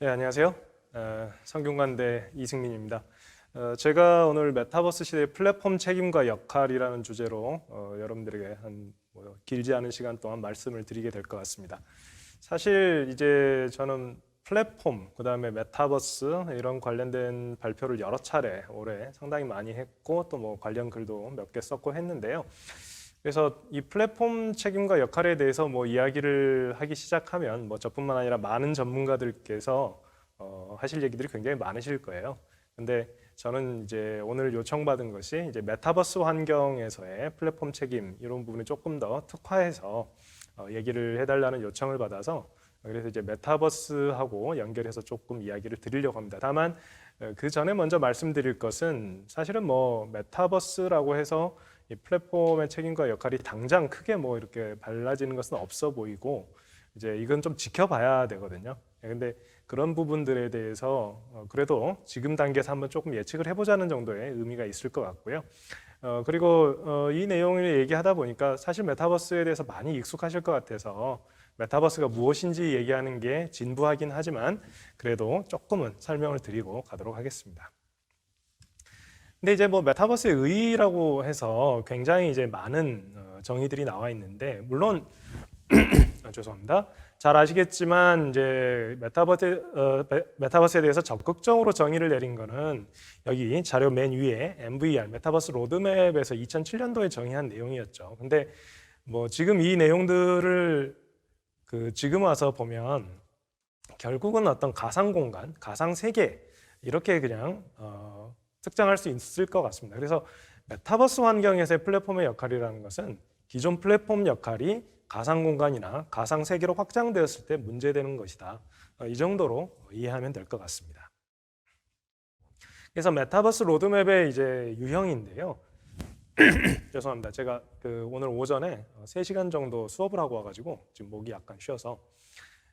네, 안녕하세요. 성균관대 이승민입니다. 제가 오늘 메타버스 시대의 플랫폼 책임과 역할이라는 주제로 여러분들에게 길지 않은 시간 동안 말씀을 드리게 될 것 같습니다. 사실 이제 저는 플랫폼, 그다음에 메타버스 이런 관련된 발표를 여러 차례 올해 상당히 많이 했고 또 뭐 관련 글도 몇 개 썼고 했는데요. 그래서 이 플랫폼 책임과 역할에 대해서 뭐 이야기를 하기 시작하면 뭐 저뿐만 아니라 많은 전문가들께서 하실 얘기들이 굉장히 많으실 거예요. 근데 저는 이제 오늘 요청받은 것이 이제 메타버스 환경에서의 플랫폼 책임 이런 부분을 조금 더 특화해서 얘기를 해달라는 요청을 받아서 그래서 이제 메타버스하고 연결해서 조금 이야기를 드리려고 합니다. 다만 그 전에 먼저 말씀드릴 것은 사실은 뭐 메타버스라고 해서 이 플랫폼의 책임과 역할이 당장 크게 뭐 이렇게 달라지는 것은 없어 보이고 이제 이건 좀 지켜봐야 되거든요. 근데 그런 부분들에 대해서 그래도 지금 단계에서 한번 조금 예측을 해보자는 정도의 의미가 있을 것 같고요. 그리고 이 내용을 얘기하다 보니까 사실 메타버스에 대해서 많이 익숙하실 것 같아서 메타버스가 무엇인지 얘기하는 게 진부하긴 하지만 그래도 조금은 설명을 드리고 가도록 하겠습니다. 근데 이제 뭐 메타버스의 의의라고 해서 굉장히 이제 많은 정의들이 나와 있는데 물론 죄송합니다. 잘 아시겠지만 이제 메타버스에 대해서 적극적으로 정의를 내린 거는 여기 자료 맨 위에 MVR 메타버스 로드맵에서 2007년도에 정의한 내용이었죠. 근데 뭐 지금 이 내용들을 지금 와서 보면 결국은 어떤 가상 공간, 가상 세계 이렇게 그냥 특정할 수 있을 것 같습니다. 그래서 메타버스 환경에서의 플랫폼의 역할이라는 것은 기존 플랫폼 역할이 가상 공간이나 가상 세계로 확장되었을 때 문제되는 것이다. 이 정도로 이해하면 될 것 같습니다. 그래서 메타버스 로드맵의 이제 유형인데요. 죄송합니다. 제가 오늘 오전에 3시간 정도 수업을 하고 와가지고 지금 목이 약간 쉬어서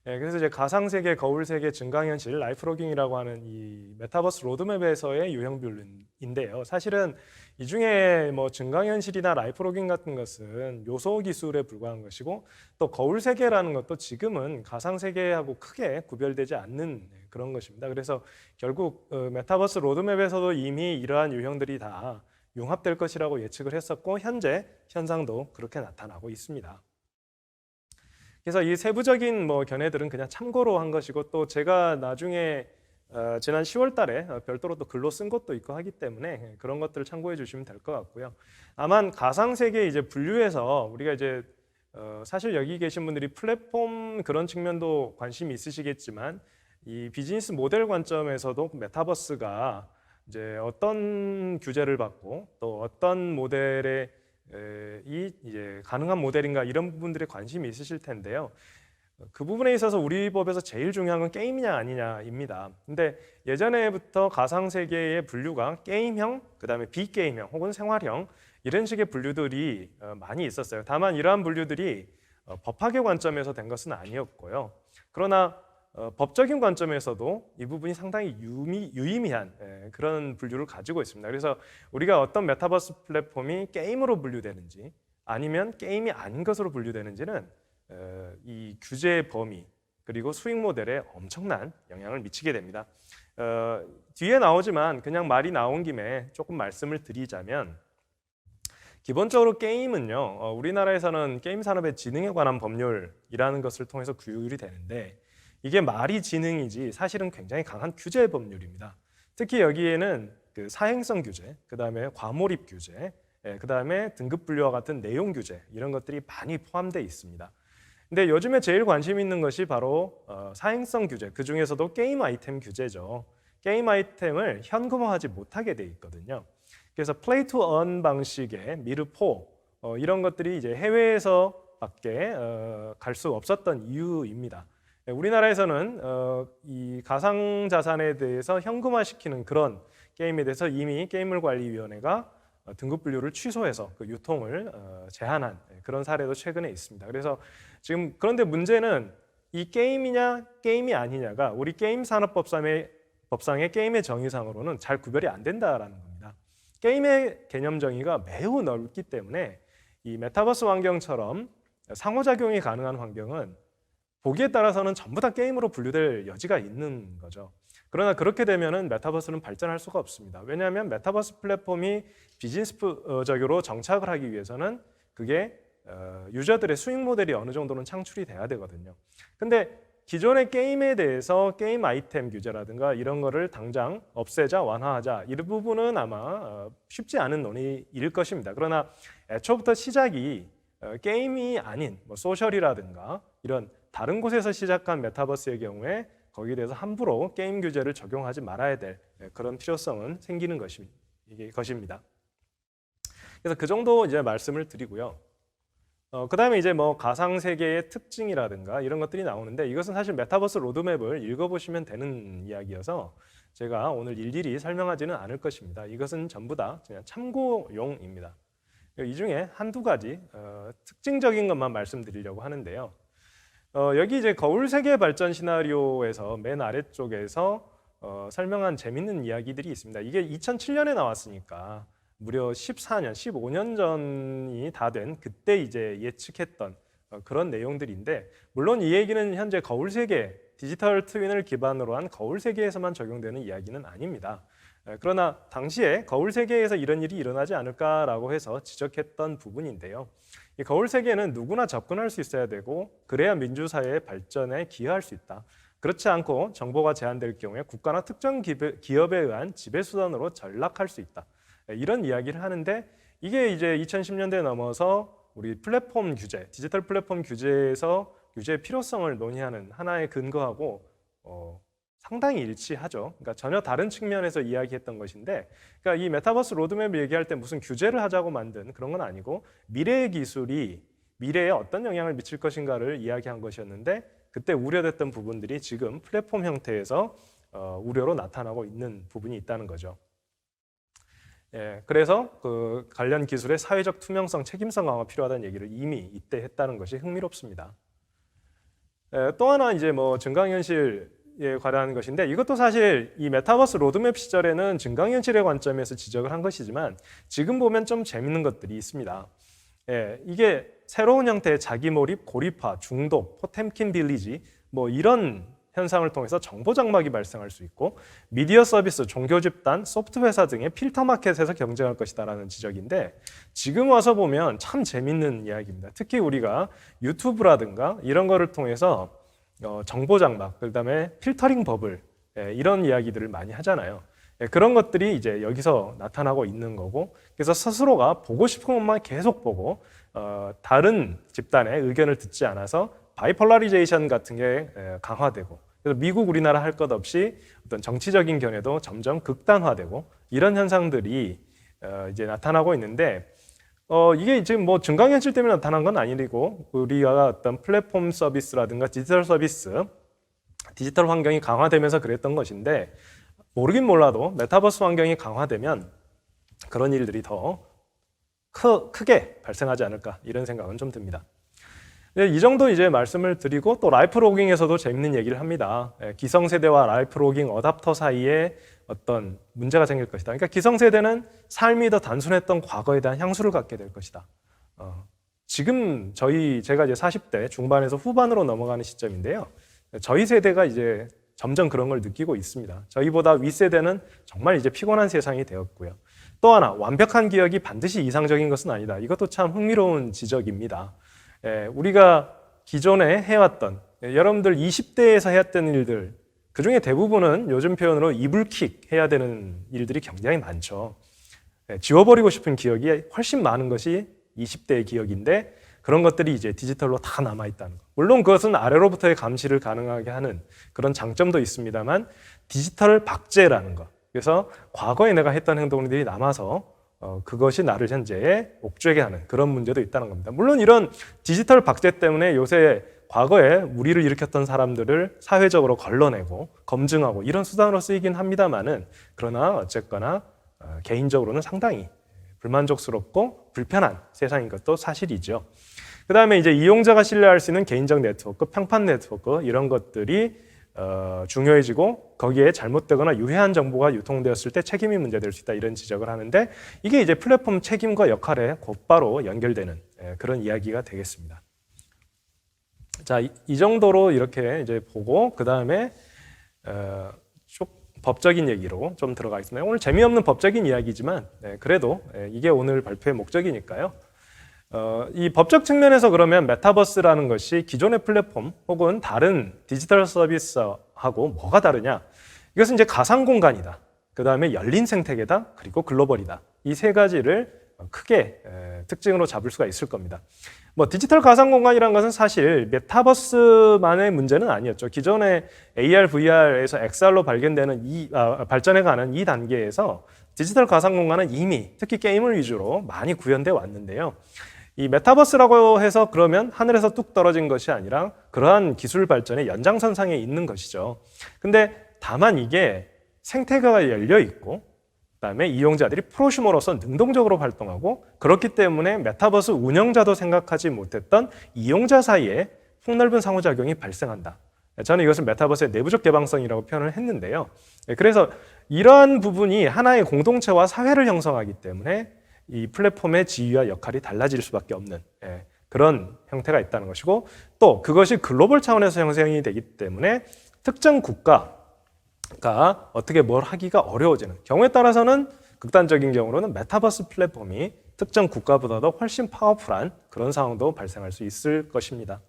그래서 이제 가상세계, 거울세계, 증강현실, 라이프로깅이라고 하는 이 메타버스 로드맵에서의 유형별인데요. 사실은 이 중에 뭐 증강현실이나 라이프로깅 같은 것은 요소 기술에 불과한 것이고 또 거울세계라는 것도 지금은 가상세계하고 크게 구별되지 않는 그런 것입니다. 그래서 결국 메타버스 로드맵에서도 이미 이러한 유형들이 다 융합될 것이라고 예측을 했었고 현재 현상도 그렇게 나타나고 있습니다. 그래서 이 세부적인 뭐 견해들은 그냥 참고로 한 것이고 또 제가 나중에 지난 10월 달에 별도로 또 글로 쓴 것도 있고 하기 때문에 그런 것들을 참고해 주시면 될 것 같고요. 아마 가상 세계 이제 분류해서 우리가 이제 사실 여기 계신 분들이 플랫폼 그런 측면도 관심이 있으시겠지만 이 비즈니스 모델 관점에서도 메타버스가 이제 어떤 규제를 받고 또 어떤 모델의 이제 가능한 모델인가 이런 부분들에 관심이 있으실 텐데요. 그 부분에 있어서 우리 법에서 제일 중요한 건 게임이냐 아니냐입니다. 근데 예전에부터 가상세계의 분류가 게임형, 그 다음에 비게임형 혹은 생활형 이런 식의 분류들이 많이 있었어요. 다만 이러한 분류들이 법학의 관점에서 된 것은 아니었고요. 그러나 법적인 관점에서도 이 부분이 상당히 유의미한 그런 분류를 가지고 있습니다. 그래서 우리가 어떤 메타버스 플랫폼이 게임으로 분류되는지 아니면 게임이 아닌 것으로 분류되는지는 이 규제의 범위 그리고 수익 모델에 엄청난 영향을 미치게 됩니다. 뒤에 나오지만 그냥 말이 나온 김에 조금 말씀을 드리자면 기본적으로 게임은요, 우리나라에서는 게임 산업의 진흥에 관한 법률이라는 것을 통해서 규율이 되는데 이게 말이 지능이지 사실은 굉장히 강한 규제 법률입니다. 특히 여기에는 그 사행성 규제, 그 다음에 과몰입 규제, 그 다음에 등급 분류와 같은 내용 규제 이런 것들이 많이 포함되어 있습니다. 근데 요즘에 제일 관심 있는 것이 바로 사행성 규제, 그 중에서도 게임 아이템 규제죠. 게임 아이템을 현금화하지 못하게 돼 있거든요. 그래서 플레이 투 언 방식의 미르포 이런 것들이 이제 해외에서밖에 갈 수 없었던 이유입니다. 우리나라에서는 이 가상자산에 대해서 현금화시키는 그런 게임에 대해서 이미 게임물관리위원회가 등급 분류를 취소해서 그 유통을 제한한 그런 사례도 최근에 있습니다. 그래서 지금 그런데 문제는 이 게임이냐 게임이 아니냐가 우리 게임산업법상의 게임의 정의상으로는 잘 구별이 안 된다라는 겁니다. 게임의 개념 정의가 매우 넓기 때문에 이 메타버스 환경처럼 상호작용이 가능한 환경은 보기에 따라서는 전부 다 게임으로 분류될 여지가 있는 거죠. 그러나 그렇게 되면은 메타버스는 발전할 수가 없습니다. 왜냐하면 메타버스 플랫폼이 비즈니스적으로 정착을 하기 위해서는 그게 유저들의 수익 모델이 어느 정도는 창출이 돼야 되거든요. 근데 기존의 게임에 대해서 게임 아이템 규제라든가 이런 거를 당장 없애자, 완화하자 이런 부분은 아마 쉽지 않은 논의일 것입니다. 그러나 애초부터 시작이 게임이 아닌 뭐 소셜이라든가 이런 다른 곳에서 시작한 메타버스의 경우에 거기에 대해서 함부로 게임 규제를 적용하지 말아야 될 그런 필요성은 생기는 것입니다. 그래서 그 정도 이제 말씀을 드리고요. 그 다음에 이제 뭐 가상세계의 특징이라든가 이런 것들이 나오는데 이것은 사실 메타버스 로드맵을 읽어보시면 되는 이야기여서 제가 오늘 일일이 설명하지는 않을 것입니다. 이것은 전부 다 그냥 참고용입니다. 이 중에 한두 가지 특징적인 것만 말씀드리려고 하는데요. 여기 이제 거울 세계 발전 시나리오에서 맨 아래쪽에서 설명한 재밌는 이야기들이 있습니다. 이게 2007년에 나왔으니까 무려 14년, 15년 전이 다 된 그때 이제 예측했던 그런 내용들인데 물론 이 얘기는 현재 거울 세계, 디지털 트윈을 기반으로 한 거울 세계에서만 적용되는 이야기는 아닙니다. 그러나 당시에 거울 세계에서 이런 일이 일어나지 않을까라고 해서 지적했던 부분인데요. 이 거울 세계는 누구나 접근할 수 있어야 되고 그래야 민주사회의 발전에 기여할 수 있다. 그렇지 않고 정보가 제한될 경우에 국가나 특정 기업에 의한 지배수단으로 전락할 수 있다. 이런 이야기를 하는데 이게 이제 2010년대에 넘어서 우리 플랫폼 규제, 디지털 플랫폼 규제에서 규제의 필요성을 논의하는 하나의 근거하고 상당히 일치하죠. 그러니까 전혀 다른 측면에서 이야기했던 것인데, 그러니까 이 메타버스 로드맵을 얘기할 때 무슨 규제를 하자고 만든 그런 건 아니고 미래의 기술이 미래에 어떤 영향을 미칠 것인가를 이야기한 것이었는데 그때 우려됐던 부분들이 지금 플랫폼 형태에서 우려로 나타나고 있는 부분이 있다는 거죠. 예, 그래서 그 관련 기술의 사회적 투명성, 책임성 강화가 필요하다는 얘기를 이미 이때 했다는 것이 흥미롭습니다. 또 하나 이제 뭐 증강현실에 관한 것인데 이것도 사실 이 메타버스 로드맵 시절에는 증강현실의 관점에서 지적을 한 것이지만 지금 보면 좀 재밌는 것들이 있습니다. 예, 이게 새로운 형태의 자기몰입, 고립화, 중독, 포템킨 빌리지 뭐 이런 현상을 통해서 정보 장막이 발생할 수 있고 미디어 서비스, 종교 집단, 소프트 회사 등의 필터 마켓에서 경쟁할 것이다라는 지적인데 지금 와서 보면 참 재밌는 이야기입니다. 특히 우리가 유튜브라든가 이런 거를 통해서 정보 장막, 그다음에 필터링 버블 이런 이야기들을 많이 하잖아요. 그런 것들이 이제 여기서 나타나고 있는 거고 그래서 스스로가 보고 싶은 것만 계속 보고 다른 집단의 의견을 듣지 않아서 바이폴라리제이션 같은 게 강화되고 그래서 미국, 우리나라 할 것 없이 어떤 정치적인 견해도 점점 극단화되고 이런 현상들이 이제 나타나고 있는데 이게 지금 뭐 증강현실 때문에 나타난 건 아니고 우리가 어떤 플랫폼 서비스라든가 디지털 서비스, 디지털 환경이 강화되면서 그랬던 것인데 모르긴 몰라도 메타버스 환경이 강화되면 그런 일들이 더 크게 발생하지 않을까 이런 생각은 좀 듭니다. 이 정도 이제 말씀을 드리고 또 라이프 로깅에서도 재밌는 얘기를 합니다. 기성세대와 라이프 로깅 어답터 사이에 어떤 문제가 생길 것이다. 그러니까 기성세대는 삶이 더 단순했던 과거에 대한 향수를 갖게 될 것이다. 지금 제가 이제 40대 중반에서 후반으로 넘어가는 시점인데요. 저희 세대가 이제 점점 그런 걸 느끼고 있습니다. 저희보다 윗세대는 정말 이제 피곤한 세상이 되었고요. 또 하나 완벽한 기억이 반드시 이상적인 것은 아니다. 이것도 참 흥미로운 지적입니다. 우리가 기존에 해왔던 여러분들 20대에서 해왔던 일들 그중에 대부분은 요즘 표현으로 이불킥 해야 되는 일들이 굉장히 많죠. 지워버리고 싶은 기억이 훨씬 많은 것이 20대의 기억인데 그런 것들이 이제 디지털로 다 남아있다는 것. 물론 그것은 아래로부터의 감시를 가능하게 하는 그런 장점도 있습니다만 디지털 박제라는 것. 그래서 과거에 내가 했던 행동들이 남아서 그것이 나를 현재에 옥죄게 하는 그런 문제도 있다는 겁니다. 물론 이런 디지털 박제 때문에 요새 과거에 무리를 일으켰던 사람들을 사회적으로 걸러내고 검증하고 이런 수단으로 쓰이긴 합니다만은 그러나 어쨌거나 개인적으로는 상당히 불만족스럽고 불편한 세상인 것도 사실이죠. 그 다음에 이제 이용자가 신뢰할 수 있는 개인적 네트워크, 평판 네트워크 이런 것들이 중요해지고 거기에 잘못되거나 유해한 정보가 유통되었을 때 책임이 문제될 수 있다 이런 지적을 하는데 이게 이제 플랫폼 책임과 역할에 곧바로 연결되는 그런 이야기가 되겠습니다. 자, 이 정도로 이렇게 이제 보고 그 다음에 쭉 법적인 얘기로 좀 들어가겠습니다. 오늘 재미없는 법적인 이야기지만 그래도 이게 오늘 발표의 목적이니까요. 이 법적 측면에서 그러면 메타버스라는 것이 기존의 플랫폼 혹은 다른 디지털 서비스하고 뭐가 다르냐? 이것은 이제 가상 공간이다. 그 다음에 열린 생태계다. 그리고 글로벌이다. 이 세 가지를 크게 특징으로 잡을 수가 있을 겁니다. 뭐 디지털 가상 공간이라는 것은 사실 메타버스만의 문제는 아니었죠. 기존의 AR, VR에서 XR로 발견되는 발전해가는 이 단계에서 디지털 가상 공간은 이미 특히 게임을 위주로 많이 구현되어 왔는데요. 이 메타버스라고 해서 그러면 하늘에서 뚝 떨어진 것이 아니라 그러한 기술 발전의 연장선상에 있는 것이죠. 근데 다만 이게 생태계가 열려 있고 그다음에 이용자들이 프로슈머로서 능동적으로 활동하고 그렇기 때문에 메타버스 운영자도 생각하지 못했던 이용자 사이에 폭넓은 상호작용이 발생한다. 저는 이것을 메타버스의 내부적 개방성이라고 표현을 했는데요. 그래서 이러한 부분이 하나의 공동체와 사회를 형성하기 때문에 이 플랫폼의 지위와 역할이 달라질 수밖에 없는 그런 형태가 있다는 것이고 또 그것이 글로벌 차원에서 형성이 되기 때문에 특정 국가가 어떻게 뭘 하기가 어려워지는 경우에 따라서는 극단적인 경우로는 메타버스 플랫폼이 특정 국가보다도 훨씬 파워풀한 그런 상황도 발생할 수 있을 것입니다.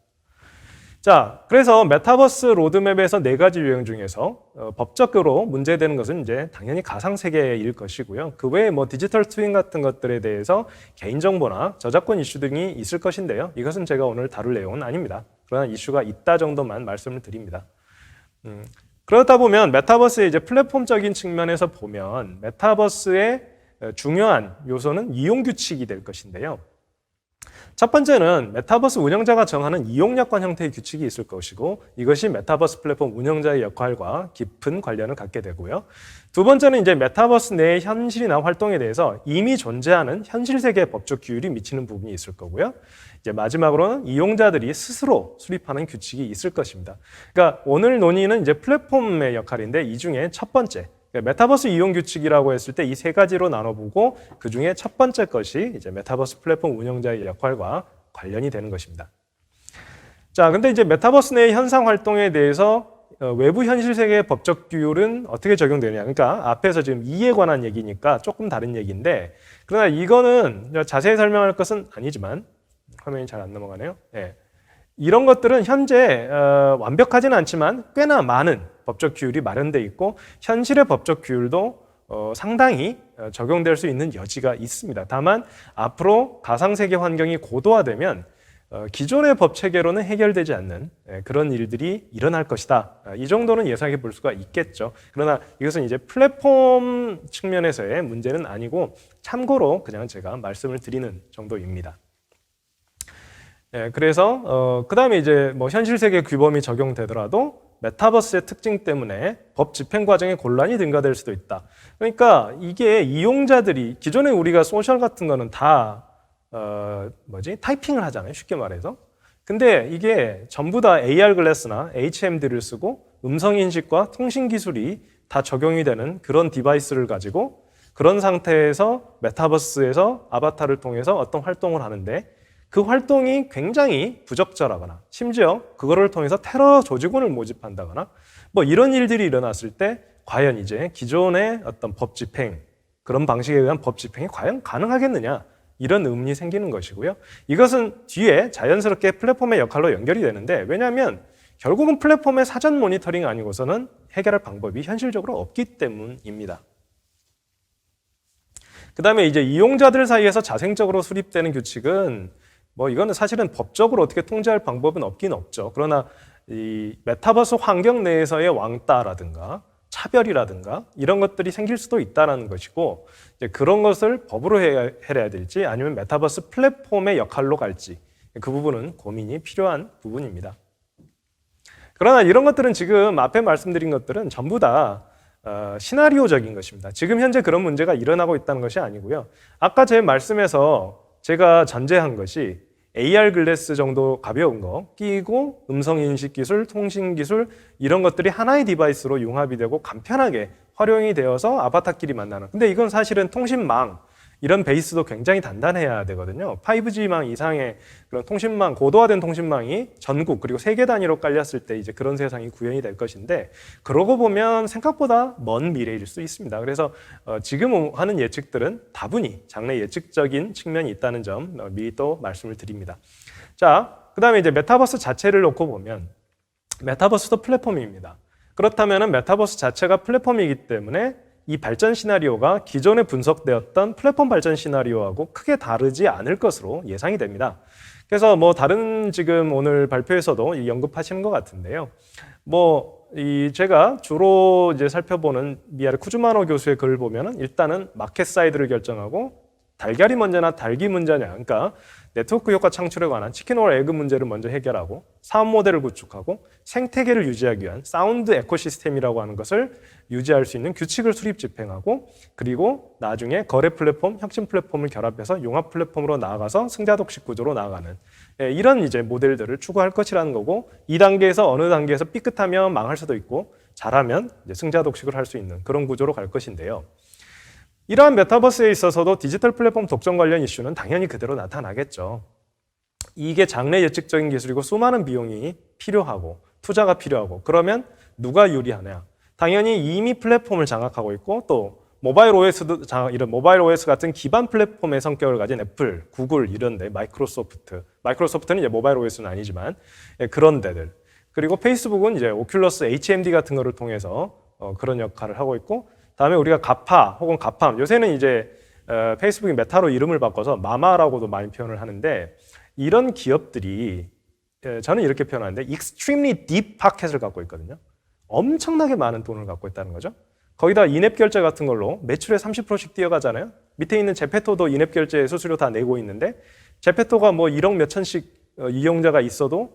자, 그래서 메타버스 로드맵에서 4가지 유형 중에서 법적으로 문제되는 것은 이제 당연히 가상세계일 것이고요. 그 외에 뭐 디지털 트윈 같은 것들에 대해서 개인정보나 저작권 이슈 등이 있을 것인데요. 이것은 제가 오늘 다룰 내용은 아닙니다. 그러나 이슈가 있다 정도만 말씀을 드립니다. 그러다 보면 메타버스의 이제 플랫폼적인 측면에서 보면 메타버스의 중요한 요소는 이용 규칙이 될 것인데요. 첫 번째는 메타버스 운영자가 정하는 이용약관 형태의 규칙이 있을 것이고 이것이 메타버스 플랫폼 운영자의 역할과 깊은 관련을 갖게 되고요. 두 번째는 이제 메타버스 내의 현실이나 활동에 대해서 이미 존재하는 현실 세계의 법적 규율이 미치는 부분이 있을 거고요. 이제 마지막으로는 이용자들이 스스로 수립하는 규칙이 있을 것입니다. 그러니까 오늘 논의는 이제 플랫폼의 역할인데 이 중에 첫 번째 메타버스 이용 규칙이라고 했을 때 이 3가지로 나눠보고 그 중에 첫 번째 것이 이제 메타버스 플랫폼 운영자의 역할과 관련이 되는 것입니다. 자, 근데 이제 메타버스 내의 현상 활동에 대해서 외부 현실 세계의 법적 규율은 어떻게 적용되느냐? 그러니까 앞에서 지금 이에 관한 얘기니까 조금 다른 얘기인데 그러나 이거는 자세히 설명할 것은 아니지만 화면이 잘 안 넘어가네요. 네. 이런 것들은 현재 완벽하지는 않지만 꽤나 많은 법적 규율이 마련되어 있고 현실의 법적 규율도 상당히 적용될 수 있는 여지가 있습니다. 다만 앞으로 가상세계 환경이 고도화되면 기존의 법 체계로는 해결되지 않는 그런 일들이 일어날 것이다. 이 정도는 예상해 볼 수가 있겠죠. 그러나 이것은 이제 플랫폼 측면에서의 문제는 아니고 참고로 그냥 제가 말씀을 드리는 정도입니다. 그래서 그 다음에 이제 뭐 현실 세계 규범이 적용되더라도 메타버스의 특징 때문에 법 집행 과정에 곤란이 증가될 수도 있다. 그러니까 이게 이용자들이 기존에 우리가 소셜 같은 거는 다 타이핑을 하잖아요. 쉽게 말해서. 근데 이게 전부 다 AR 글래스나 HMD를 쓰고 음성 인식과 통신 기술이 다 적용이 되는 그런 디바이스를 가지고 그런 상태에서 메타버스에서 아바타를 통해서 어떤 활동을 하는데 그 활동이 굉장히 부적절하거나 심지어 그거를 통해서 테러 조직원을 모집한다거나 뭐 이런 일들이 일어났을 때 과연 이제 기존의 어떤 법 집행 그런 방식에 의한 법 집행이 과연 가능하겠느냐 이런 의문이 생기는 것이고요. 이것은 뒤에 자연스럽게 플랫폼의 역할로 연결이 되는데 왜냐하면 결국은 플랫폼의 사전 모니터링 아니고서는 해결할 방법이 현실적으로 없기 때문입니다. 그 다음에 이제 이용자들 사이에서 자생적으로 수립되는 규칙은 뭐 이거는 사실은 법적으로 어떻게 통제할 방법은 없긴 없죠. 그러나 이 메타버스 환경 내에서의 왕따라든가 차별이라든가 이런 것들이 생길 수도 있다는 것이고 이제 그런 것을 법으로 해야 될지 아니면 메타버스 플랫폼의 역할로 갈지 그 부분은 고민이 필요한 부분입니다. 그러나 이런 것들은 지금 앞에 말씀드린 것들은 전부 다 시나리오적인 것입니다. 지금 현재 그런 문제가 일어나고 있다는 것이 아니고요. 아까 제 말씀에서 제가 전제한 것이 AR 글래스 정도 가벼운 거 끼고 음성인식 기술, 통신 기술 이런 것들이 하나의 디바이스로 융합이 되고 간편하게 활용이 되어서 아바타끼리 만나는 근데 이건 사실은 통신망 이런 베이스도 굉장히 단단해야 되거든요. 5G망 이상의 그런 통신망, 고도화된 통신망이 전국 그리고 세계 단위로 깔렸을 때 이제 그런 세상이 구현이 될 것인데, 그러고 보면 생각보다 먼 미래일 수 있습니다. 그래서 지금 하는 예측들은 다분히 장래 예측적인 측면이 있다는 점 미리 또 말씀을 드립니다. 자, 그 다음에 이제 메타버스 자체를 놓고 보면 메타버스도 플랫폼입니다. 그렇다면 메타버스 자체가 플랫폼이기 때문에 이 발전 시나리오가 기존에 분석되었던 플랫폼 발전 시나리오하고 크게 다르지 않을 것으로 예상이 됩니다. 그래서 뭐 다른 지금 오늘 발표에서도 언급하시는 것 같은데요. 제가 주로 이제 살펴보는 미야르 쿠즈마노 교수의 글을 보면은 일단은 마켓 사이드를 결정하고 달걀이 먼저나 닭이 문제냐, 그러니까 네트워크 효과 창출에 관한 치킨 오어 에그 문제를 먼저 해결하고 사업 모델을 구축하고 생태계를 유지하기 위한 사운드 에코시스템이라고 하는 것을 유지할 수 있는 규칙을 수립 집행하고, 그리고 나중에 거래 플랫폼, 혁신 플랫폼을 결합해서 융합 플랫폼으로 나아가서 승자 독식 구조로 나아가는 이런 이제 모델들을 추구할 것이라는 거고, 이 단계에서 어느 단계에서 삐끗하면 망할 수도 있고 잘하면 이제 승자 독식을 할 수 있는 그런 구조로 갈 것인데요. 이러한 메타버스에 있어서도 디지털 플랫폼 독점 관련 이슈는 당연히 그대로 나타나겠죠. 이게 장래 예측적인 기술이고 수많은 비용이 필요하고 투자가 필요하고, 그러면 누가 유리하냐? 당연히 이미 플랫폼을 장악하고 있고 또 모바일 OS도 이런 모바일 OS 같은 기반 플랫폼의 성격을 가진 애플, 구글 이런데, 마이크로소프트는 이제 모바일 OS는 아니지만 그런 데들, 그리고 페이스북은 이제 오큘러스 HMD 같은 거를 통해서 그런 역할을 하고 있고, 다음에 우리가 가파 혹은 가팜, 요새는 이제 페이스북이 메타로 이름을 바꿔서 마마라고도 많이 표현을 하는데, 이런 기업들이 저는 이렇게 표현하는데 extremely deep pocket을 갖고 있거든요. 엄청나게 많은 돈을 갖고 있다는 거죠. 거기다 인앱 결제 같은 걸로 매출의 30%씩 뛰어가잖아요. 밑에 있는 제페토도 인앱 결제 수수료 다 내고 있는데, 제페토가 뭐 1억 몇천씩 이용자가 있어도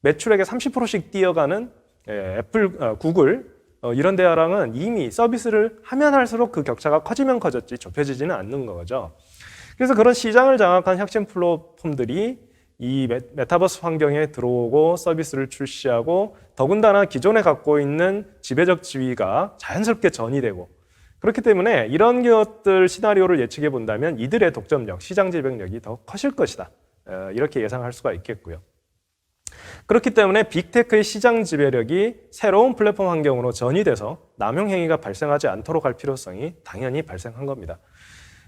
매출액의 30%씩 뛰어가는 애플, 구글 이런 데랑은 이미 서비스를 하면 할수록 그 격차가 커지면 커졌지 좁혀지지는 않는 거죠. 그래서 그런 시장을 장악한 혁신 플랫폼들이 이 메타버스 환경에 들어오고 서비스를 출시하고, 더군다나 기존에 갖고 있는 지배적 지위가 자연스럽게 전이되고, 그렇기 때문에 이런 기업들 시나리오를 예측해 본다면 이들의 독점력, 시장 지배력이 더 커질 것이다. 이렇게 예상할 수가 있겠고요. 그렇기 때문에 빅테크의 시장 지배력이 새로운 플랫폼 환경으로 전이돼서 남용 행위가 발생하지 않도록 할 필요성이 당연히 발생한 겁니다.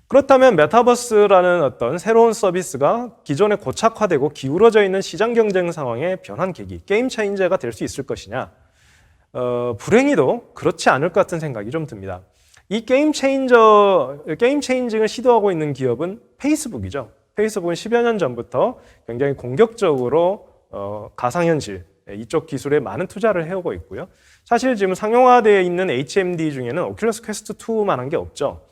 그렇다면 메타버스라는 어떤 새로운 서비스가 기존에 고착화되고 기울어져 있는 시장 경쟁 상황의 변환 계기, 게임 체인저가 될 수 있을 것이냐? 불행히도 그렇지 않을 것 같은 생각이 좀 듭니다. 이 게임 체인징을 시도하고 있는 기업은 페이스북이죠. 페이스북은 10여 년 전부터 굉장히 공격적으로 가상현실 이쪽 기술에 많은 투자를 해오고 있고요. 사실 지금 상용화되어 있는 HMD 중에는 오큘러스 퀘스트 2만한 게 없죠.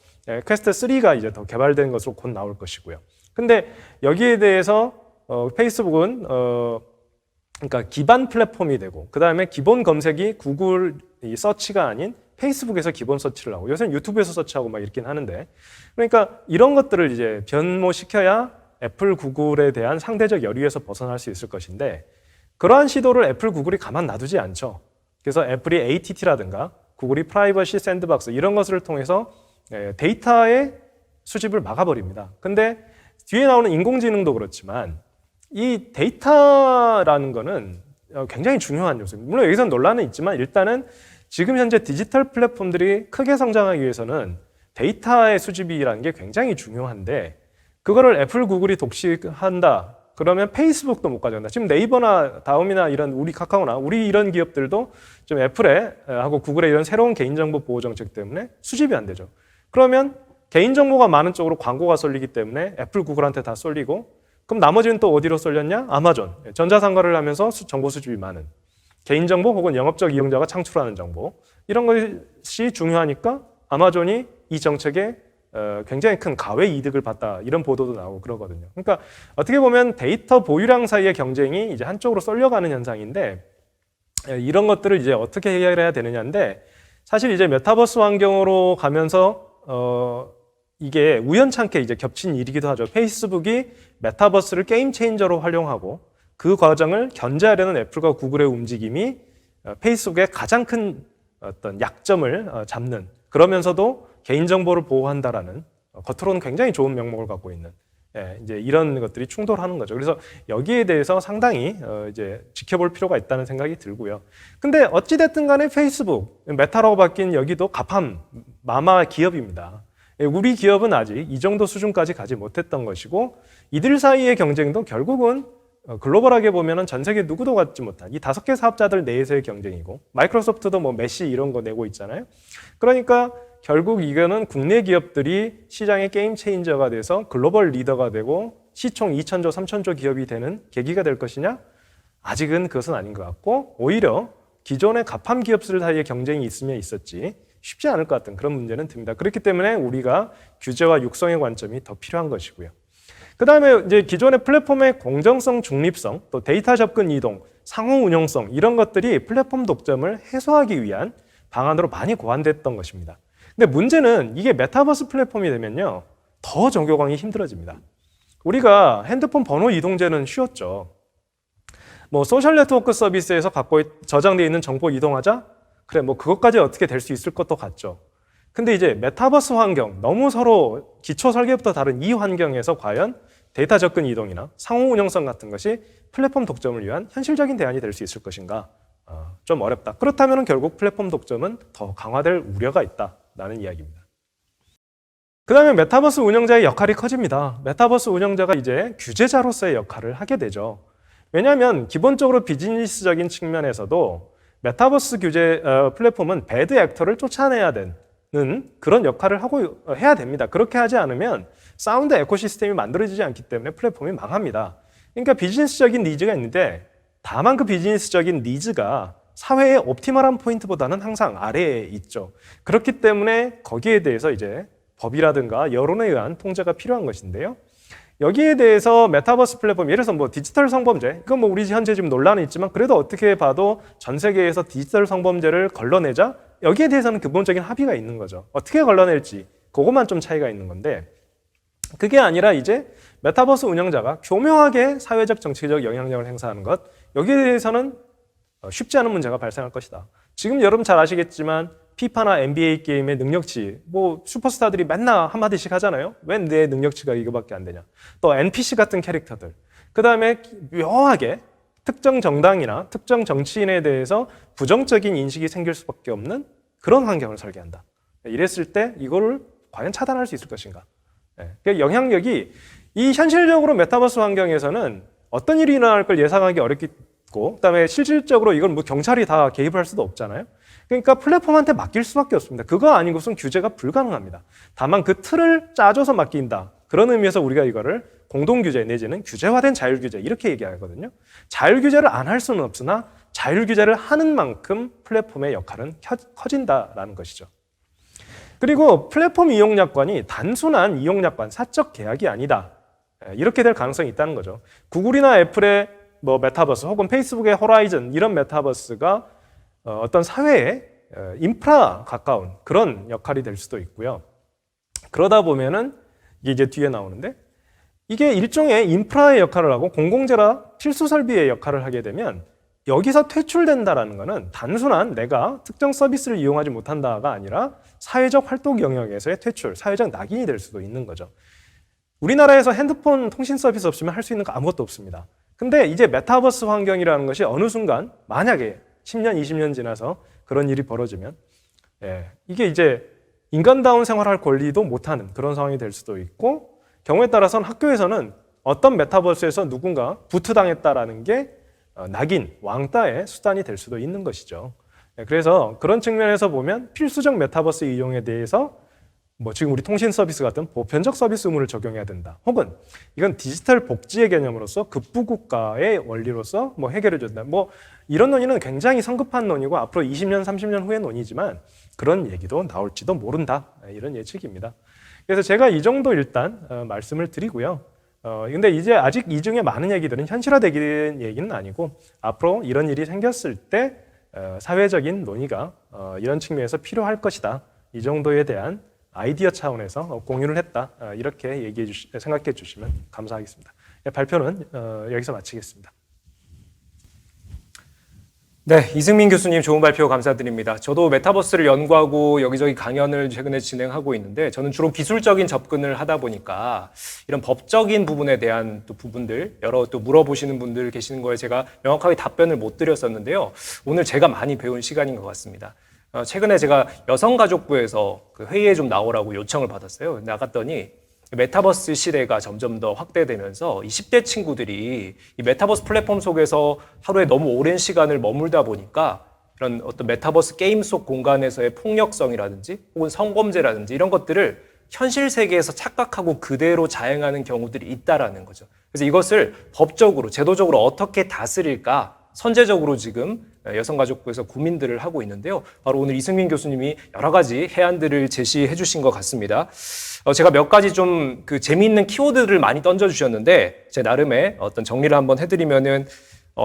퀘스트 3가 이제 더 개발된 것으로 곧 나올 것이고요. 근데 여기에 대해서 페이스북은 그러니까 기반 플랫폼이 되고, 그 다음에 기본 검색이 구글 이 서치가 아닌 페이스북에서 기본 서치를 하고, 요새는 유튜브에서 서치하고 막 이렇긴 하는데, 그러니까 이런 것들을 이제 변모시켜야 애플, 구글에 대한 상대적 열의에서 벗어날 수 있을 것인데, 그러한 시도를 애플, 구글이 가만 놔두지 않죠. 그래서 애플이 ATT라든가 구글이 프라이버시 샌드박스 이런 것을 통해서 데이터의 수집을 막아버립니다. 근데 뒤에 나오는 인공지능도 그렇지만 이 데이터라는 거는 굉장히 중요한 요소입니다. 물론 여기서 논란은 있지만 일단은 지금 현재 디지털 플랫폼들이 크게 성장하기 위해서는 데이터의 수집이라는 게 굉장히 중요한데, 그거를 애플, 구글이 독식한다. 그러면 페이스북도 못 가져간다. 지금 네이버나 다음이나 이런 우리 카카오나 우리 이런 기업들도 좀 애플에 하고 구글의 이런 새로운 개인정보 보호 정책 때문에 수집이 안 되죠. 그러면 개인정보가 많은 쪽으로 광고가 쏠리기 때문에 애플, 구글한테 다 쏠리고, 그럼 나머지는 또 어디로 쏠렸냐? 아마존. 전자상거래를 하면서 정보 수집이 많은 개인정보 혹은 영업적 이용자가 창출하는 정보, 이런 것이 중요하니까 아마존이 이 정책에 굉장히 큰 가외 이득을 봤다, 이런 보도도 나오고 그러거든요. 그러니까 어떻게 보면 데이터 보유량 사이의 경쟁이 이제 한쪽으로 쏠려가는 현상인데, 이런 것들을 이제 어떻게 해결해야 되느냐인데, 사실 이제 메타버스 환경으로 가면서 이게 우연찮게 이제 겹친 일이기도 하죠. 페이스북이 메타버스를 게임 체인저로 활용하고 그 과정을 견제하려는 애플과 구글의 움직임이 페이스북의 가장 큰 어떤 약점을 잡는, 그러면서도 개인정보를 보호한다라는 겉으로는 굉장히 좋은 명목을 갖고 있는 이제 이런 것들이 충돌하는 거죠. 그래서 여기에 대해서 상당히 이제 지켜볼 필요가 있다는 생각이 들고요. 근데 어찌됐든 간에 페이스북, 메타라고 바뀐 여기도 가팜, 마마 기업입니다. 우리 기업은 아직 이 정도 수준까지 가지 못했던 것이고 이들 사이의 경쟁도 결국은 글로벌하게 보면은 전 세계 누구도 갖지 못한 이 5개 사업자들 내에서의 경쟁이고 마이크로소프트도 뭐 메시 이런 거 내고 있잖아요. 그러니까 결국 이거는 국내 기업들이 시장의 게임 체인저가 돼서 글로벌 리더가 되고 시총 2천조, 3천조 기업이 되는 계기가 될 것이냐? 아직은 그것은 아닌 것 같고 오히려 기존의 가팜 기업들 사이의 경쟁이 있으면 있었지 쉽지 않을 것 같은 그런 문제는 듭니다. 그렇기 때문에 우리가 규제와 육성의 관점이 더 필요한 것이고요. 그 다음에 이제 기존의 플랫폼의 공정성, 중립성, 또 데이터 접근 이동, 상호 운용성 이런 것들이 플랫폼 독점을 해소하기 위한 방안으로 많이 고안됐던 것입니다. 근데 문제는 이게 메타버스 플랫폼이 되면요, 더 적용하기 힘들어집니다. 우리가 핸드폰 번호 이동제는 쉬웠죠. 뭐 소셜 네트워크 서비스에서 갖고 저장되어 있는 정보 이동하자? 그래, 뭐 그것까지 어떻게 될 수 있을 것도 같죠. 근데 이제 메타버스 환경, 너무 서로 기초 설계부터 다른 이 환경에서 과연 데이터 접근 이동이나 상호 운영성 같은 것이 플랫폼 독점을 위한 현실적인 대안이 될 수 있을 것인가? 좀 어렵다. 그렇다면 결국 플랫폼 독점은 더 강화될 우려가 있다라는 이야기입니다. 그 다음에 메타버스 운영자의 역할이 커집니다. 메타버스 운영자가 이제 규제자로서의 역할을 하게 되죠. 왜냐하면 기본적으로 비즈니스적인 측면에서도 메타버스 규제 플랫폼은 배드 액터를 쫓아내야 되는 그런 역할을 하고 해야 됩니다. 그렇게 하지 않으면 사운드 에코시스템이 만들어지지 않기 때문에 플랫폼이 망합니다. 그러니까 비즈니스적인 니즈가 있는데 다만 그 비즈니스적인 니즈가 사회의 옵티멀한 포인트보다는 항상 아래에 있죠. 그렇기 때문에 거기에 대해서 이제 법이라든가 여론에 의한 통제가 필요한 것인데요. 여기에 대해서 메타버스 플랫폼, 예를 들어서 뭐 디지털 성범죄, 이건 뭐 우리 현재 지금 논란이 있지만 그래도 어떻게 봐도 전 세계에서 디지털 성범죄를 걸러내자, 여기에 대해서는 기본적인 합의가 있는 거죠. 어떻게 걸러낼지, 그것만 좀 차이가 있는 건데, 그게 아니라 이제 메타버스 운영자가 교묘하게 사회적 정치적 영향력을 행사하는 것, 여기에 대해서는 쉽지 않은 문제가 발생할 것이다. 지금 여러분 잘 아시겠지만 피파나 NBA 게임의 능력치, 뭐 슈퍼스타들이 맨날 한마디씩 하잖아요. 왜 내 능력치가 이거밖에 안 되냐. 또 NPC 같은 캐릭터들. 그 다음에 묘하게 특정 정당이나 특정 정치인에 대해서 부정적인 인식이 생길 수밖에 없는 그런 환경을 설계한다. 이랬을 때 이거를 과연 차단할 수 있을 것인가. 그 영향력이 이 현실적으로 메타버스 환경에서는 어떤 일이 일어날 걸 예상하기 어렵고, 그다음에 실질적으로 이건 뭐 경찰이 다 개입할 수도 없잖아요. 그러니까 플랫폼한테 맡길 수밖에 없습니다. 그거 아니고선 규제가 불가능합니다. 다만 그 틀을 짜줘서 맡긴다. 그런 의미에서 우리가 이거를 공동규제 내지는 규제화된 자율규제 이렇게 얘기하거든요. 자율규제를 안 할 수는 없으나 자율규제를 하는 만큼 플랫폼의 역할은 커진다라는 것이죠. 그리고 플랫폼 이용약관이 단순한 이용약관, 사적 계약이 아니다. 이렇게 될 가능성이 있다는 거죠. 구글이나 애플의 뭐 메타버스 혹은 페이스북의 호라이즌 이런 메타버스가 어떤 사회의 인프라 가까운 그런 역할이 될 수도 있고요. 그러다 보면은 이게 이제 뒤에 나오는데 이게 일종의 인프라의 역할을 하고 공공재라 필수 설비의 역할을 하게 되면 여기서 퇴출된다라는 것은 단순한 내가 특정 서비스를 이용하지 못한다가 아니라 사회적 활동 영역에서의 퇴출, 사회적 낙인이 될 수도 있는 거죠. 우리나라에서 핸드폰 통신 서비스 없으면 할 수 있는 거 아무것도 없습니다. 근데 이제 메타버스 환경이라는 것이 어느 순간 만약에 10년, 20년 지나서 그런 일이 벌어지면 이게 이제 인간다운 생활할 권리도 못하는 그런 상황이 될 수도 있고 경우에 따라서는 학교에서는 어떤 메타버스에서 누군가 부투당했다라는 게 낙인, 왕따의 수단이 될 수도 있는 것이죠. 그래서 그런 측면에서 보면 필수적 메타버스 이용에 대해서 뭐 지금 우리 통신 서비스 같은 보편적 서비스 의무를 적용해야 된다. 혹은 이건 디지털 복지의 개념으로서 급부국가의 원리로서 뭐 해결해 준다. 뭐 이런 논의는 굉장히 성급한 논의고 앞으로 20년, 30년 후의 논의지만 그런 얘기도 나올지도 모른다. 이런 예측입니다. 그래서 제가 이 정도 일단 말씀을 드리고요. 근데 이제 아직 이 중에 많은 얘기들은 현실화되는 얘기는 아니고 앞으로 이런 일이 생겼을 때 사회적인 논의가 이런 측면에서 필요할 것이다. 이 정도에 대한 아이디어 차원에서 공유를 했다. 이렇게 생각해 주시면 감사하겠습니다. 발표는 여기서 마치겠습니다. 네, 이승민 교수님 좋은 발표 감사드립니다. 저도 메타버스를 연구하고 여기저기 강연을 최근에 진행하고 있는데 저는 주로 기술적인 접근을 하다 보니까 이런 법적인 부분에 대한 또 부분들 여러 또 물어보시는 분들 계시는 거에 제가 명확하게 답변을 못 드렸었는데요. 오늘 제가 많이 배운 시간인 것 같습니다. 최근에 제가 여성가족부에서 그 회의에 좀 나오라고 요청을 받았어요. 나갔더니 메타버스 시대가 점점 더 확대되면서 20대 친구들이 이 메타버스 플랫폼 속에서 하루에 너무 오랜 시간을 머물다 보니까 이런 어떤 메타버스 게임 속 공간에서의 폭력성이라든지 혹은 성범죄라든지 이런 것들을 현실 세계에서 착각하고 그대로 자행하는 경우들이 있다라는 거죠. 그래서 이것을 법적으로, 제도적으로 어떻게 다스릴까 선제적으로 지금 여성가족부에서 고민들을 하고 있는데요. 바로 오늘 이승민 교수님이 여러 가지 해안들을 제시해 주신 것 같습니다. 제가 몇 가지 좀 그 재미있는 키워드들을 많이 던져주셨는데 제 나름의 어떤 정리를 한번 해드리면은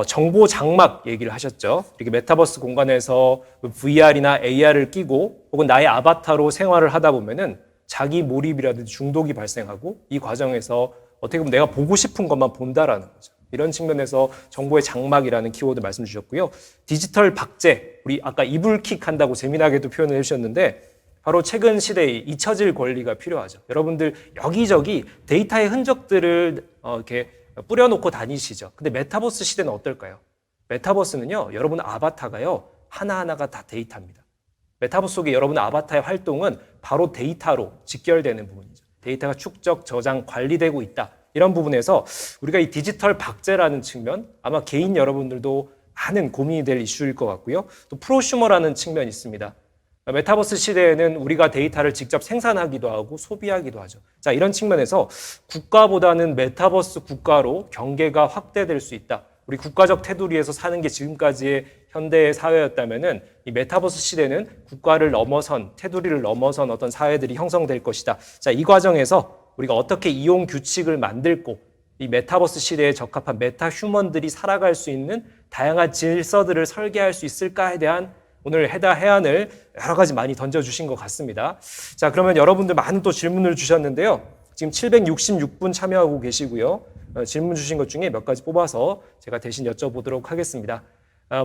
정보 장막 얘기를 하셨죠. 이렇게 메타버스 공간에서 VR이나 AR을 끼고 혹은 나의 아바타로 생활을 하다 보면은 자기 몰입이라든지 중독이 발생하고 이 과정에서 어떻게 보면 내가 보고 싶은 것만 본다라는 거죠. 이런 측면에서 정보의 장막이라는 키워드 말씀 주셨고요. 디지털 박제, 우리 아까 이불킥 한다고 재미나게도 표현을 해주셨는데 바로 최근 시대에 잊혀질 권리가 필요하죠. 여러분들 여기저기 데이터의 흔적들을 이렇게 뿌려놓고 다니시죠. 근데 메타버스 시대는 어떨까요? 메타버스는요, 여러분 아바타가요, 하나하나가 다 데이터입니다. 메타버스 속에 여러분 아바타의 활동은 바로 데이터로 직결되는 부분이죠. 데이터가 축적, 저장, 관리되고 있다. 이런 부분에서 우리가 이 디지털 박제라는 측면, 아마 개인 여러분들도 많은 고민이 될 이슈일 것 같고요. 또 프로슈머라는 측면이 있습니다. 메타버스 시대에는 우리가 데이터를 직접 생산하기도 하고 소비하기도 하죠. 자, 이런 측면에서 국가보다는 메타버스 국가로 경계가 확대될 수 있다. 우리 국가적 테두리에서 사는 게 지금까지의 현대의 사회였다면은 이 메타버스 시대는 국가를 넘어선, 테두리를 넘어선 어떤 사회들이 형성될 것이다. 자, 이 과정에서 우리가 어떻게 이용 규칙을 만들고 이 메타버스 시대에 적합한 메타 휴먼들이 살아갈 수 있는 다양한 질서들을 설계할 수 있을까에 대한 오늘 해안을 여러 가지 많이 던져주신 것 같습니다. 자, 그러면 여러분들 많은 또 질문을 주셨는데요. 지금 766분 참여하고 계시고요. 질문 주신 것 중에 몇 가지 뽑아서 제가 대신 여쭤보도록 하겠습니다.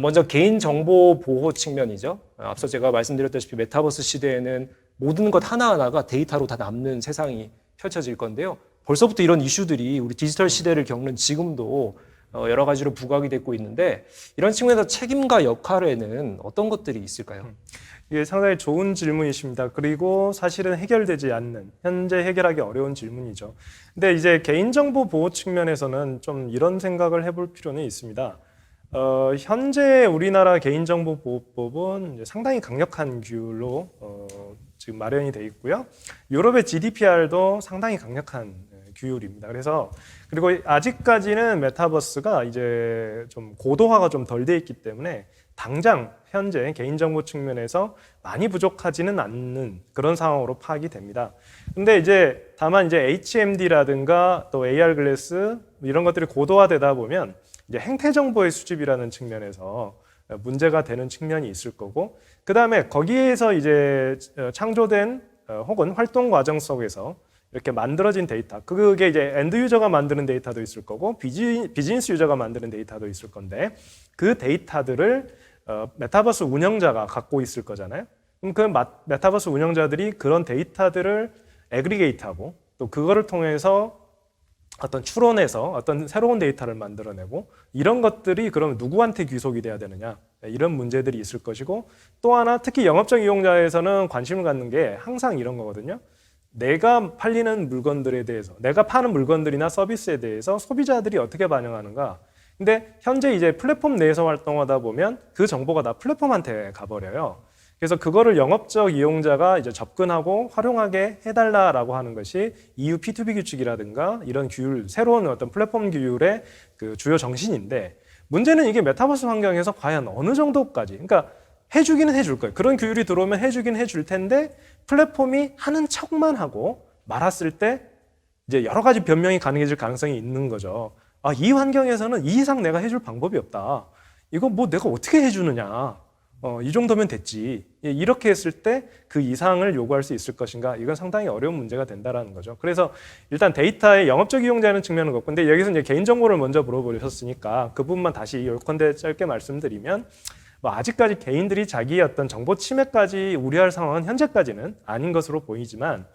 먼저 개인정보 보호 측면이죠. 앞서 제가 말씀드렸다시피 메타버스 시대에는 모든 것 하나하나가 데이터로 다 남는 세상이 펼쳐질 건데요. 벌써부터 이런 이슈들이 우리 디지털 시대를 겪는 지금도 여러 가지로 부각이 되고 있는데 이런 측면에서 책임과 역할에는 어떤 것들이 있을까요? 이게 상당히 좋은 질문이십니다. 그리고 사실은 해결되지 않는, 현재 해결하기 어려운 질문이죠. 근데 이제 개인정보 보호 측면에서는 좀 이런 생각을 해볼 필요는 있습니다. 현재 우리나라 개인정보보호법은 상당히 강력한 규율로 지금 마련이 돼 있고요. 유럽의 GDPR도 상당히 강력한 규율입니다. 그래서 그리고 아직까지는 메타버스가 이제 좀 고도화가 좀 덜 돼 있기 때문에 당장 현재 개인정보 측면에서 많이 부족하지는 않는 그런 상황으로 파악이 됩니다. 근데 이제 다만 이제 HMD라든가 또 AR 글래스 이런 것들이 고도화되다 보면 이제 행태 정보의 수집이라는 측면에서 문제가 되는 측면이 있을 거고, 그 다음에 거기에서 이제 창조된 혹은 활동 과정 속에서 이렇게 만들어진 데이터, 그게 이제 엔드 유저가 만드는 데이터도 있을 거고 비즈니스 유저가 만드는 데이터도 있을 건데 그 데이터들을 메타버스 운영자가 갖고 있을 거잖아요. 그럼 그 메타버스 운영자들이 그런 데이터들을 애그리게이트하고 또 그거를 통해서 어떤 추론해서 어떤 새로운 데이터를 만들어내고 이런 것들이 그럼 누구한테 귀속이 돼야 되느냐, 이런 문제들이 있을 것이고, 또 하나 특히 영업적 이용자에서는 관심을 갖는 게 항상 이런 거거든요. 내가 팔리는 물건들에 대해서, 내가 파는 물건들이나 서비스에 대해서 소비자들이 어떻게 반응하는가. 근데 현재 이제 플랫폼 내에서 활동하다 보면 그 정보가 다 플랫폼한테 가버려요. 그래서 그거를 영업적 이용자가 이제 접근하고 활용하게 해달라라고 하는 것이 EU P2B 규칙이라든가 이런 규율, 새로운 어떤 플랫폼 규율의 그 주요 정신인데, 문제는 이게 메타버스 환경에서 과연 어느 정도까지, 그러니까 해주기는 해줄 거예요. 그런 규율이 들어오면 해주긴 해줄 텐데 플랫폼이 하는 척만 하고 말았을 때 이제 여러 가지 변명이 가능해질 가능성이 있는 거죠. 아, 이 환경에서는 이 이상 내가 해줄 방법이 없다. 이거 뭐 내가 어떻게 해주느냐. 이 정도면 됐지. 이렇게 했을 때 그 이상을 요구할 수 있을 것인가? 이건 상당히 어려운 문제가 된다라는 거죠. 그래서 일단 데이터의 영업적 이용자는 측면은 그렇고, 근데 여기서 이제 개인정보를 먼저 물어보셨으니까 그 부분만 다시 요컨대 짧게 말씀드리면, 뭐 아직까지 개인들이 자기의 어떤 정보 침해까지 우려할 상황은 현재까지는 아닌 것으로 보이지만,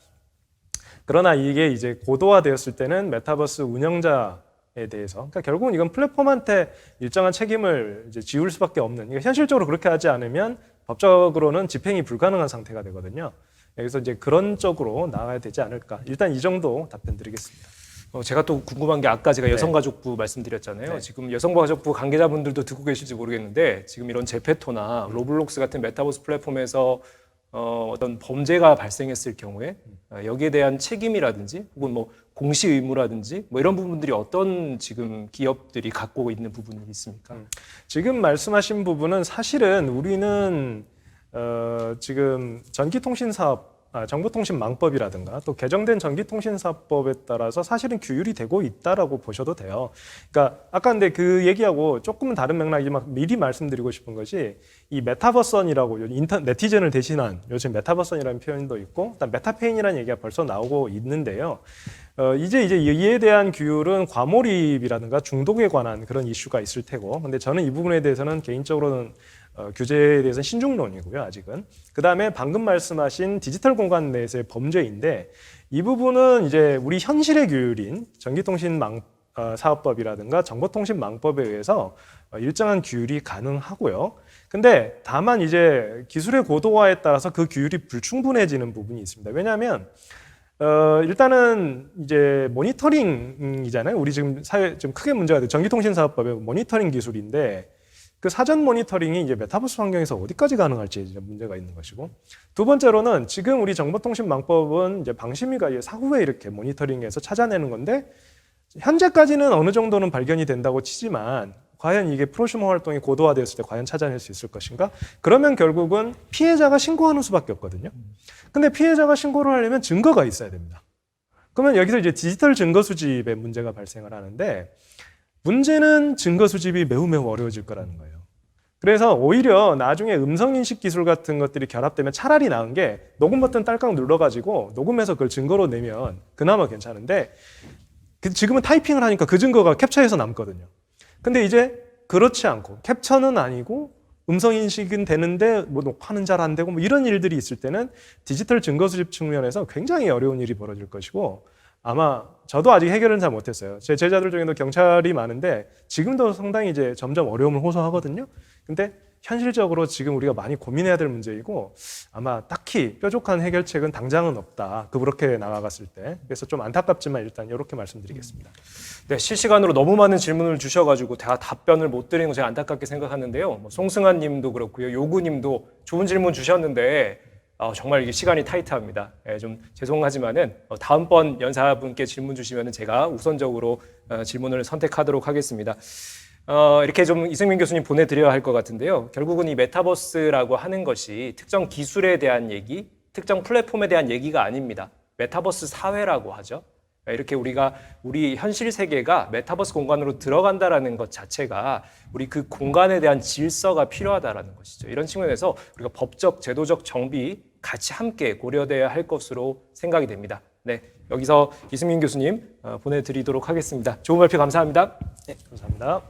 그러나 이게 이제 고도화되었을 때는 메타버스 운영자에 대해서, 그러니까 결국은 이건 플랫폼한테 일정한 책임을 이제 지울 수밖에 없는, 그러니까 현실적으로 그렇게 하지 않으면 법적으로는 집행이 불가능한 상태가 되거든요. 그래서 이제 그런 쪽으로 나아가야 되지 않을까. 일단 이 정도 답변 드리겠습니다. 제가 또 궁금한 게 아까 제가 여성가족부 말씀드렸잖아요. 네. 지금 여성가족부 관계자분들도 듣고 계실지 모르겠는데 지금 이런 제페토나 로블록스 같은 메타버스 플랫폼에서 어떤 범죄가 발생했을 경우에 여기에 대한 책임이라든지 혹은 뭐 공시 의무라든지 뭐 이런 부분들이 어떤 지금 기업들이 갖고 있는 부분이 있습니까? 지금 말씀하신 부분은 사실은 우리는 지금 정보통신망법이라든가 또 개정된 전기통신사법에 따라서 사실은 규율이 되고 있다라고 보셔도 돼요. 그러니까 아까 근데 그 얘기하고 조금은 다른 맥락이지만 미리 말씀드리고 싶은 것이, 이 메타버선이라고 네티즌을 대신한 요즘 메타버선이라는 표현도 있고, 일단 메타페인이라는 얘기가 벌써 나오고 있는데요. 이제 이에 대한 규율은 과몰입이라든가 중독에 관한 그런 이슈가 있을 테고, 근데 저는 이 부분에 대해서는 개인적으로는 규제에 대해서는 신중론이고요, 아직은. 그 다음에 방금 말씀하신 디지털 공간 내에서의 범죄인데, 이 부분은 이제 우리 현실의 규율인 전기통신사업법이라든가 정보통신망법에 의해서 일정한 규율이 가능하고요. 근데 다만 이제 기술의 고도화에 따라서 그 규율이 불충분해지는 부분이 있습니다. 왜냐하면 일단은 이제 모니터링이잖아요. 우리 지금 사회 좀 크게 문제가 돼. 전기통신사업법의 모니터링 기술인데, 그 사전 모니터링이 이제 메타버스 환경에서 어디까지 가능할지 이제 문제가 있는 것이고, 두 번째로는 지금 우리 정보통신망법은 이제 방심위가 사후에 이렇게 모니터링해서 찾아내는 건데, 현재까지는 어느 정도는 발견이 된다고 치지만 과연 이게 프로슈머 활동이 고도화되었을 때 과연 찾아낼 수 있을 것인가? 그러면 결국은 피해자가 신고하는 수밖에 없거든요. 근데 피해자가 신고를 하려면 증거가 있어야 됩니다. 그러면 여기서 이제 디지털 증거 수집의 문제가 발생을 하는데, 문제는 증거 수집이 매우 어려워질 거라는 거예요. 그래서 오히려 나중에 음성인식 기술 같은 것들이 결합되면 차라리 나은 게, 녹음 버튼 딸깍 눌러가지고 녹음해서 그걸 증거로 내면 그나마 괜찮은데, 지금은 타이핑을 하니까 그 증거가 캡처해서 남거든요. 근데 이제 그렇지 않고, 캡처는 아니고 음성인식은 되는데 뭐 녹화는 잘 안 되고 뭐 이런 일들이 있을 때는 디지털 증거 수집 측면에서 굉장히 어려운 일이 벌어질 것이고, 아마 저도 아직 해결은 잘 못했어요. 제 제자들 중에도 경찰이 많은데 지금도 상당히 이제 점점 어려움을 호소하거든요. 근데 현실적으로 지금 우리가 많이 고민해야 될 문제이고, 아마 딱히 뾰족한 해결책은 당장은 없다. 그렇게 나아갔을 때. 그래서 좀 안타깝지만 일단 이렇게 말씀드리겠습니다. 네, 실시간으로 너무 많은 질문을 주셔가지고 다 답변을 못 드리는 거 제가 안타깝게 생각하는데요. 뭐 송승환 님도 그렇고요. 요구 님도 좋은 질문 주셨는데 정말 이게 시간이 타이트합니다. 좀 죄송하지만은 다음번 연사분께 질문 주시면은 제가 우선적으로 질문을 선택하도록 하겠습니다. 이렇게 좀 이승민 교수님 보내드려야 할 것 같은데요. 결국은 이 메타버스라고 하는 것이 특정 기술에 대한 얘기, 특정 플랫폼에 대한 얘기가 아닙니다. 메타버스 사회라고 하죠. 이렇게 우리 현실 세계가 메타버스 공간으로 들어간다라는 것 자체가 우리 그 공간에 대한 질서가 필요하다라는 것이죠. 이런 측면에서 우리가 법적, 제도적 정비 같이 함께 고려돼야 할 것으로 생각이 됩니다. 네, 여기서 이승민 교수님 보내드리도록 하겠습니다. 좋은 발표 감사합니다. 네, 감사합니다.